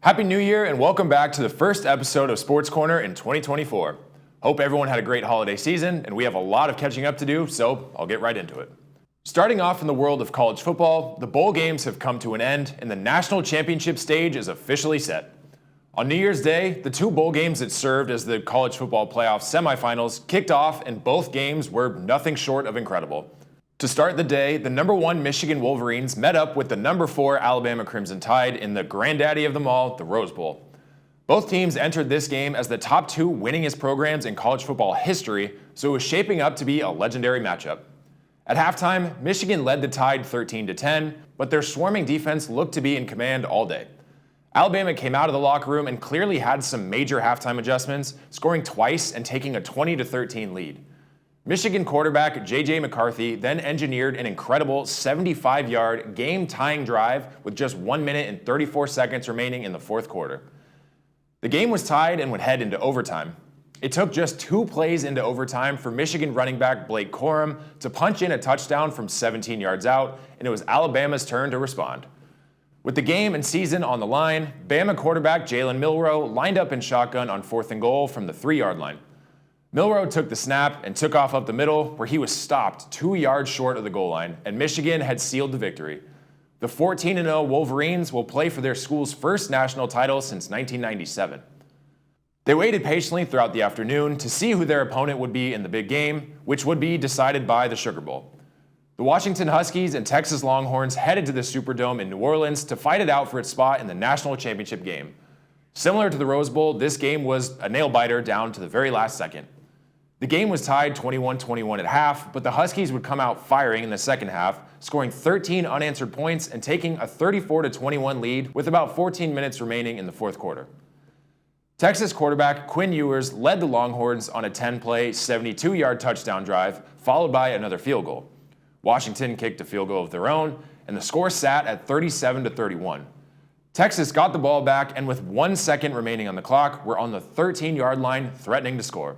Happy New Year and welcome back to the first episode of Sports Corner in 2024. Hope everyone had a great holiday season and we have a lot of catching up to do, so I'll get right into it. Starting off in the world of college football, the bowl games have come to an end and the national championship stage is officially set. On New Year's Day, the two bowl games that served as the college football playoff semifinals kicked off and both games were nothing short of incredible. To start the day, the number 1 Michigan Wolverines met up with the number 4 Alabama Crimson Tide in the granddaddy of them all, the Rose Bowl. Both teams entered this game as the top 2 winningest programs in college football history, so it was shaping up to be a legendary matchup. At halftime, Michigan led the Tide 13-10, but their swarming defense looked to be in command all day. Alabama came out of the locker room and clearly had some major halftime adjustments, scoring twice and taking a 20-13 lead. Michigan quarterback J.J. McCarthy then engineered an incredible 75-yard game-tying drive with just 1 minute and 34 seconds remaining in the fourth quarter. The game was tied and would head into overtime. It took just 2 plays into overtime for Michigan running back Blake Corum to punch in a touchdown from 17 yards out, and it was Alabama's turn to respond. With the game and season on the line, Bama quarterback Jalen Milroe lined up in shotgun on 4th and goal from the 3-yard line. Milroe took the snap and took off up the middle, where he was stopped 2 yards short of the goal line, and Michigan had sealed the victory. The 14-0 Wolverines will play for their school's first national title since 1997. They waited patiently throughout the afternoon to see who their opponent would be in the big game, which would be decided by the Sugar Bowl. The Washington Huskies and Texas Longhorns headed to the Superdome in New Orleans to fight it out for its spot in the national championship game. Similar to the Rose Bowl, this game was a nail-biter down to the very last second. The game was tied 21-21 at half, but the Huskies would come out firing in the second half, scoring 13 unanswered points and taking a 34-21 lead with about 14 minutes remaining in the fourth quarter. Texas quarterback Quinn Ewers led the Longhorns on a 10-play, 72-yard touchdown drive, followed by another field goal. Washington kicked a field goal of their own, and the score sat at 37-31. Texas got the ball back, and with 1 second remaining on the clock, were on the 13-yard line, threatening to score.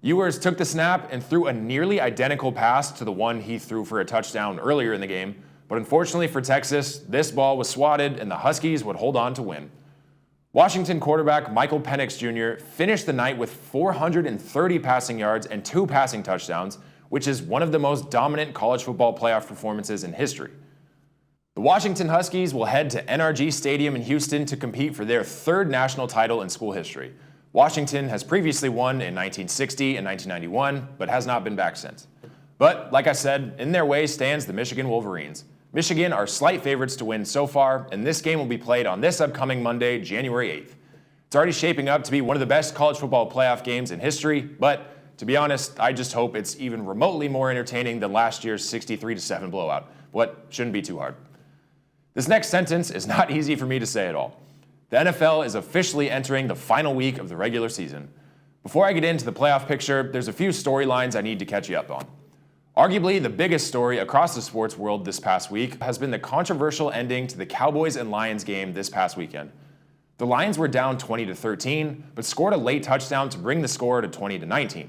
Ewers took the snap and threw a nearly identical pass to the one he threw for a touchdown earlier in the game, but unfortunately for Texas, this ball was swatted and the Huskies would hold on to win. Washington quarterback Michael Penix Jr. finished the night with 430 passing yards and 2 passing touchdowns, which is one of the most dominant college football playoff performances in history. The Washington Huskies will head to NRG Stadium in Houston to compete for their 3rd national title in school history. Washington has previously won in 1960 and 1991, but has not been back since. But, like I said, in their way stands the Michigan Wolverines. Michigan are slight favorites to win so far, and this game will be played on this upcoming Monday, January 8th. It's already shaping up to be one of the best college football playoff games in history, but to be honest, I just hope it's even remotely more entertaining than last year's 63-7 blowout. What shouldn't be too hard. This next sentence is not easy for me to say at all. The NFL is officially entering the final week of the regular season. Before I get into the playoff picture, there's a few storylines I need to catch you up on. Arguably, the biggest story across the sports world this past week has been the controversial ending to the Cowboys and Lions game this past weekend. The Lions were down 20-13, but scored a late touchdown to bring the score to 20-19.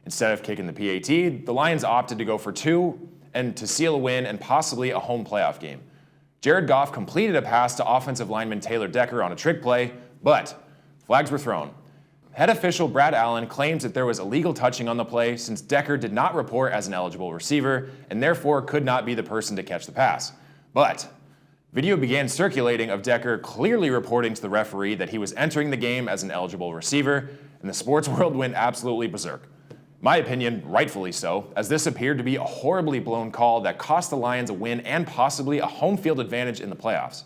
Instead of kicking the PAT, the Lions opted to go for 2 and to seal a win and possibly a home playoff game. Jared Goff completed a pass to offensive lineman Taylor Decker on a trick play, but flags were thrown. Head official Brad Allen claims that there was illegal touching on the play since Decker did not report as an eligible receiver and therefore could not be the person to catch the pass. But video began circulating of Decker clearly reporting to the referee that he was entering the game as an eligible receiver, and the sports world went absolutely berserk. My opinion, rightfully so, as this appeared to be a horribly blown call that cost the Lions a win and possibly a home field advantage in the playoffs.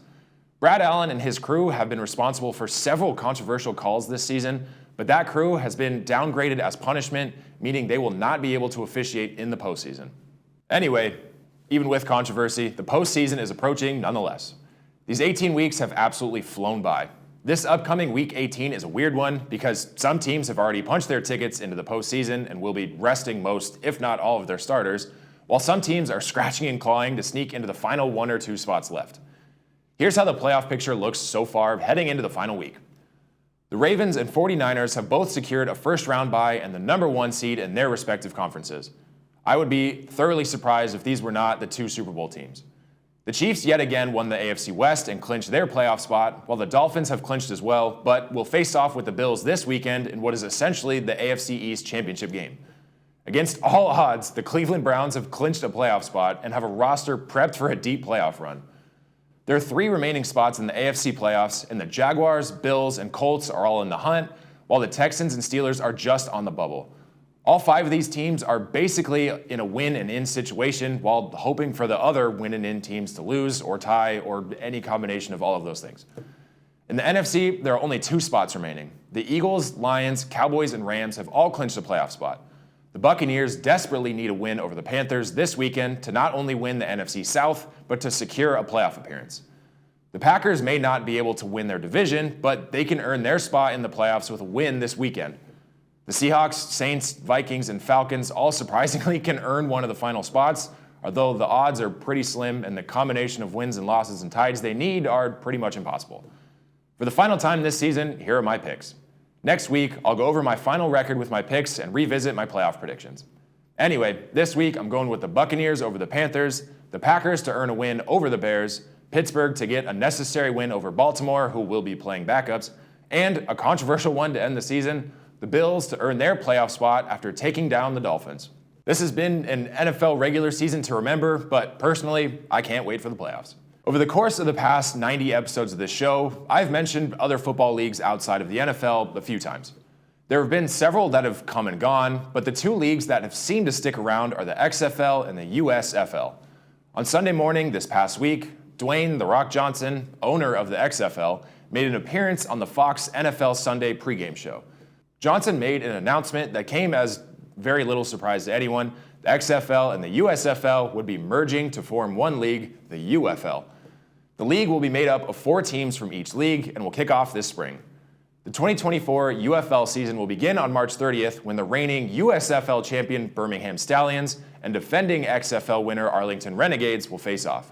Brad Allen and his crew have been responsible for several controversial calls this season, but that crew has been downgraded as punishment, meaning they will not be able to officiate in the postseason. Anyway, even with controversy, the postseason is approaching nonetheless. These 18 weeks have absolutely flown by. This upcoming Week 18 is a weird one because some teams have already punched their tickets into the postseason and will be resting most, if not all, of their starters, while some teams are scratching and clawing to sneak into the final 1 or 2 spots left. Here's how the playoff picture looks so far heading into the final week. The Ravens and 49ers have both secured a first-round bye and the number 1 seed in their respective conferences. I would be thoroughly surprised if these were not the 2 Super Bowl teams. The Chiefs yet again won the AFC West and clinched their playoff spot, while the Dolphins have clinched as well, but will face off with the Bills this weekend in what is essentially the AFC East championship game. Against all odds, the Cleveland Browns have clinched a playoff spot and have a roster prepped for a deep playoff run. There are 3 remaining spots in the AFC playoffs, and the Jaguars, Bills, and Colts are all in the hunt, while the Texans and Steelers are just on the bubble. All 5 of these teams are basically in a win-and-in situation while hoping for the other win-and-in teams to lose or tie or any combination of all of those things. In the NFC, there are only 2 spots remaining. The Eagles, Lions, Cowboys, and Rams have all clinched a playoff spot. The Buccaneers desperately need a win over the Panthers this weekend to not only win the NFC South, but to secure a playoff appearance. The Packers may not be able to win their division, but they can earn their spot in the playoffs with a win this weekend. The Seahawks, Saints, Vikings, and Falcons all surprisingly can earn one of the final spots, although the odds are pretty slim and the combination of wins and losses and ties they need are pretty much impossible. For the final time this season, here are my picks. Next week, I'll go over my final record with my picks and revisit my playoff predictions. Anyway, this week I'm going with the Buccaneers over the Panthers, the Packers to earn a win over the Bears, Pittsburgh to get a necessary win over Baltimore, who will be playing backups, and a controversial one to end the season, the Bills to earn their playoff spot after taking down the Dolphins. This has been an NFL regular season to remember, but personally, I can't wait for the playoffs. Over the course of the past 90 episodes of this show, I've mentioned other football leagues outside of the NFL a few times. There have been several that have come and gone, but the 2 leagues that have seemed to stick around are the XFL and the USFL. On Sunday morning this past week, Dwayne "The Rock" Johnson, owner of the XFL, made an appearance on the Fox NFL Sunday pregame show. Johnson made an announcement that came as very little surprise to anyone. The XFL and the USFL would be merging to form one league, the UFL. The league will be made up of 4 teams from each league and will kick off this spring. The 2024 UFL season will begin on March 30th when the reigning USFL champion Birmingham Stallions and defending XFL winner Arlington Renegades will face off.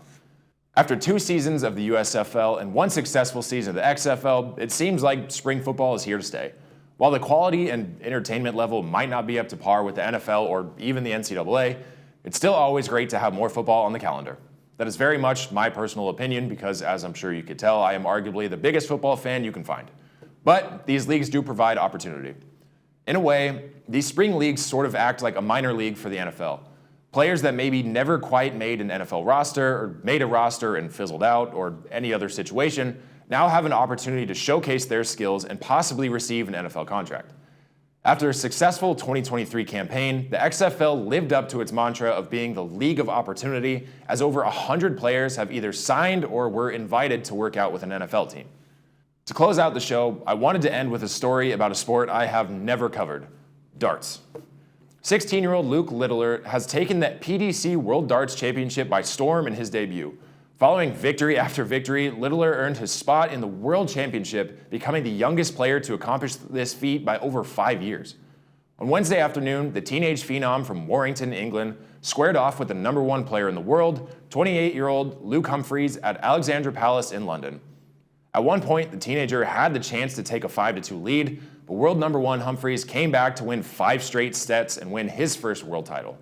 After 2 seasons of the USFL and 1 successful season of the XFL, it seems like spring football is here to stay. While the quality and entertainment level might not be up to par with the NFL or even the NCAA, it's still always great to have more football on the calendar. That is very much my personal opinion because, as I'm sure you could tell, I am arguably the biggest football fan you can find. But these leagues do provide opportunity. In a way, these spring leagues sort of act like a minor league for the NFL. Players that maybe never quite made an NFL roster or made a roster and fizzled out or any other situation now have an opportunity to showcase their skills and possibly receive an NFL contract. After a successful 2023 campaign, the XFL lived up to its mantra of being the league of opportunity, as over 100 players have either signed or were invited to work out with an NFL team. To close out the show, I wanted to end with a story about a sport I have never covered: darts. 16-year-old Luke Littler has taken the PDC World Darts Championship by storm in his debut. Following victory after victory, Littler earned his spot in the World Championship, becoming the youngest player to accomplish this feat by over 5 years. On Wednesday afternoon, the teenage phenom from Warrington, England, squared off with the number 1 player in the world, 28-year-old Luke Humphreys, at Alexandra Palace in London. At one point, the teenager had the chance to take a 5-2 lead, but world number 1 Humphreys came back to win 5 straight sets and win his first world title.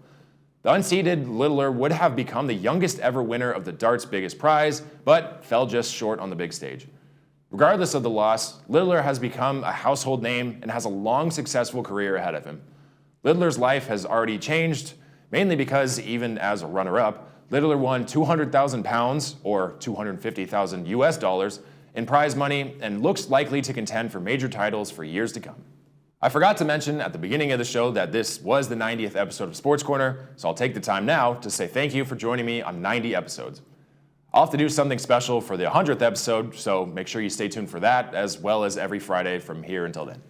The unseeded Littler would have become the youngest ever winner of the darts' biggest prize, but fell just short on the big stage. Regardless of the loss, Littler has become a household name and has a long, successful career ahead of him. Littler's life has already changed, mainly because even as a runner-up, Littler won £200,000, or $250,000 US, in prize money and looks likely to contend for major titles for years to come. I forgot to mention at the beginning of the show that this was the 90th episode of Sports Corner, so I'll take the time now to say thank you for joining me on 90 episodes. I'll have to do something special for the 100th episode, so make sure you stay tuned for that, as well as every Friday from here until then.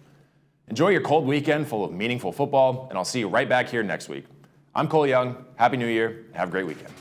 Enjoy your cold weekend full of meaningful football, and I'll see you right back here next week. I'm Cole Young. Happy New Year, and have a great weekend.